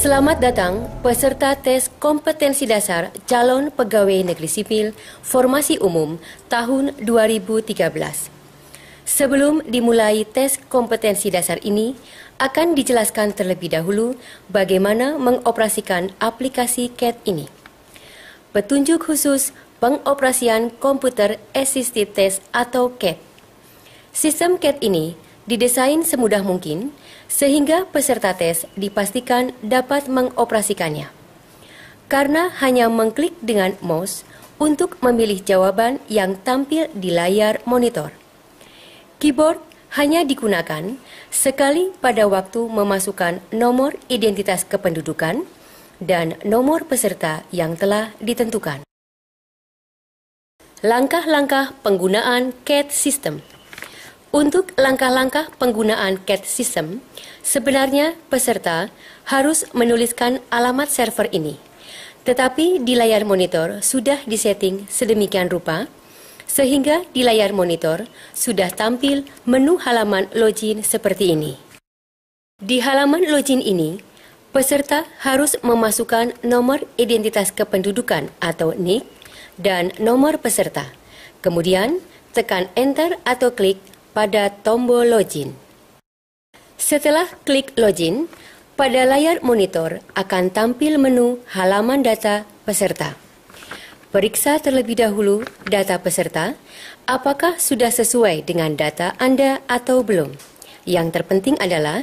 Selamat datang peserta tes kompetensi dasar calon pegawai negeri sipil formasi umum tahun 2013. Sebelum dimulai tes kompetensi dasar ini, akan dijelaskan terlebih dahulu bagaimana mengoperasikan aplikasi CAT ini. Petunjuk khusus pengoperasian Computer Assisted Test atau CAT. Sistem CAT ini didesain semudah mungkin sehingga peserta tes dipastikan dapat mengoperasikannya. Karena hanya mengklik dengan mouse untuk memilih jawaban yang tampil di layar monitor. Keyboard hanya digunakan sekali pada waktu memasukkan nomor identitas kependudukan dan nomor peserta yang telah ditentukan. Langkah-langkah penggunaan CAT System. Untuk langkah-langkah penggunaan CAT System, sebenarnya peserta harus menuliskan alamat server ini. Tetapi di layar monitor sudah disetting sedemikian rupa, sehingga di layar monitor sudah tampil menu halaman login seperti ini. Di halaman login ini, peserta harus memasukkan nomor identitas kependudukan atau NIK dan nomor peserta. Kemudian, tekan Enter atau klik pada tombol login. Setelah klik login, pada layar monitor akan tampil menu halaman data peserta. Periksa terlebih dahulu data peserta, apakah sudah sesuai dengan data Anda atau belum. Yang terpenting adalah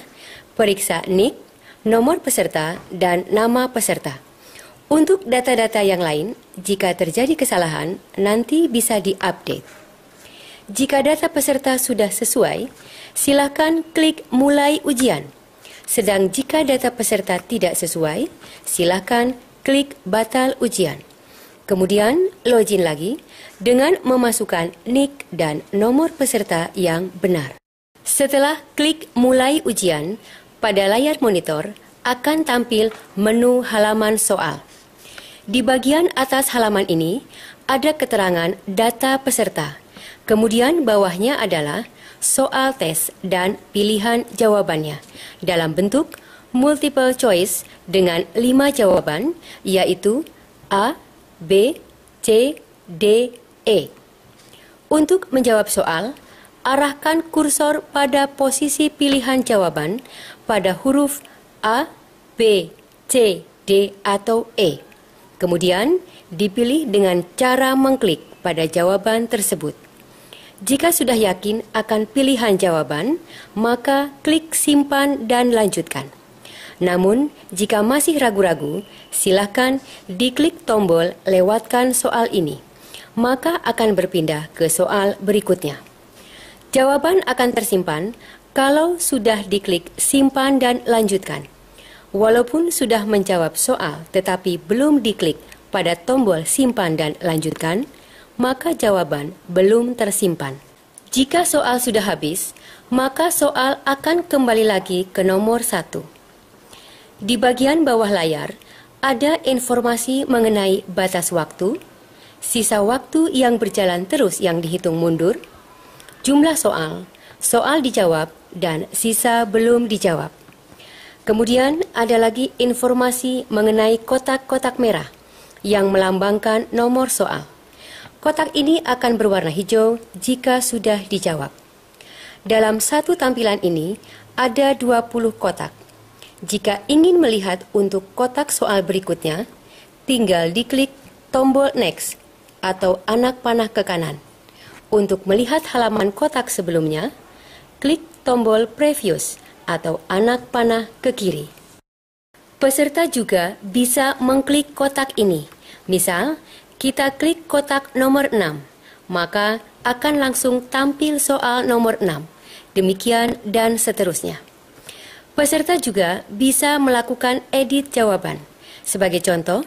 periksa NIK, nomor peserta, dan nama peserta. Untuk data-data yang lain, jika terjadi kesalahan, nanti bisa diupdate. Jika data peserta sudah sesuai, silakan klik mulai ujian. Sedang jika data peserta tidak sesuai, silakan klik batal ujian. Kemudian login lagi dengan memasukkan NIK dan nomor peserta yang benar. Setelah klik mulai ujian, pada layar monitor akan tampil menu halaman soal. Di bagian atas halaman ini ada keterangan data peserta. Kemudian bawahnya adalah soal tes dan pilihan jawabannya dalam bentuk multiple choice dengan 5 jawaban, yaitu A, B, C, D, E. Untuk menjawab soal, arahkan kursor pada posisi pilihan jawaban pada huruf A, B, C, D, atau E. Kemudian dipilih dengan cara mengklik pada jawaban tersebut. Jika sudah yakin akan pilihan jawaban, maka klik simpan dan lanjutkan. Namun, jika masih ragu-ragu, silakan diklik tombol lewatkan soal ini. Maka akan berpindah ke soal berikutnya. Jawaban akan tersimpan kalau sudah diklik simpan dan lanjutkan. Walaupun sudah menjawab soal tetapi belum diklik pada tombol simpan dan lanjutkan, maka jawaban belum tersimpan. Jika soal sudah habis, maka soal akan kembali lagi ke nomor 1. Di bagian bawah layar, ada informasi mengenai batas waktu, sisa waktu yang berjalan terus yang dihitung mundur, jumlah soal, soal dijawab, dan sisa belum dijawab. Kemudian ada lagi informasi mengenai kotak-kotak merah yang melambangkan nomor soal. Kotak ini akan berwarna hijau jika sudah dijawab. Dalam satu tampilan ini ada 20 kotak. Jika ingin melihat untuk kotak soal berikutnya, tinggal diklik tombol Next atau anak panah ke kanan. Untuk melihat halaman kotak sebelumnya, klik tombol Previous atau anak panah ke kiri. Peserta juga bisa mengklik kotak ini. Misal, kita klik kotak nomor 6, maka akan langsung tampil soal nomor 6. Demikian dan seterusnya. Peserta juga bisa melakukan edit jawaban. Sebagai contoh,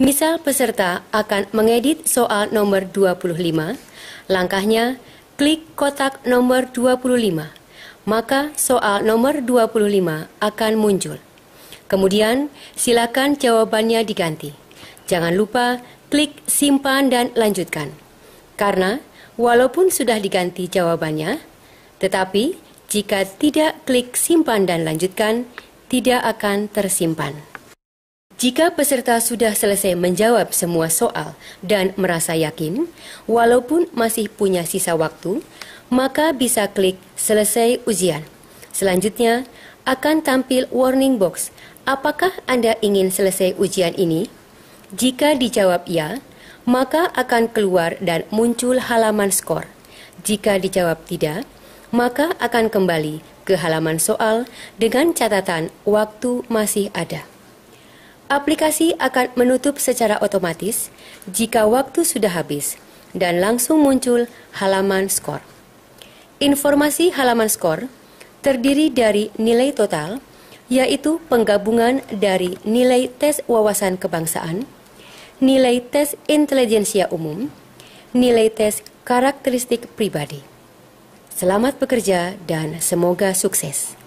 misal peserta akan mengedit soal nomor 25, langkahnya klik kotak nomor 25, maka soal nomor 25 akan muncul. Kemudian, silakan jawabannya diganti. Jangan lupa klik simpan dan lanjutkan. Karena walaupun sudah diganti jawabannya, tetapi jika tidak klik simpan dan lanjutkan, tidak akan tersimpan. Jika peserta sudah selesai menjawab semua soal dan merasa yakin, walaupun masih punya sisa waktu, maka bisa klik selesai ujian. Selanjutnya, akan tampil warning box. Apakah Anda ingin selesai ujian ini? Jika dijawab ya, maka akan keluar dan muncul halaman skor. Jika dijawab tidak, maka akan kembali ke halaman soal dengan catatan waktu masih ada. Aplikasi akan menutup secara otomatis jika waktu sudah habis dan langsung muncul halaman skor. Informasi halaman skor terdiri dari nilai total, yaitu penggabungan dari nilai tes wawasan kebangsaan, nilai tes intelijensia umum, nilai tes karakteristik pribadi. Selamat bekerja dan semoga sukses.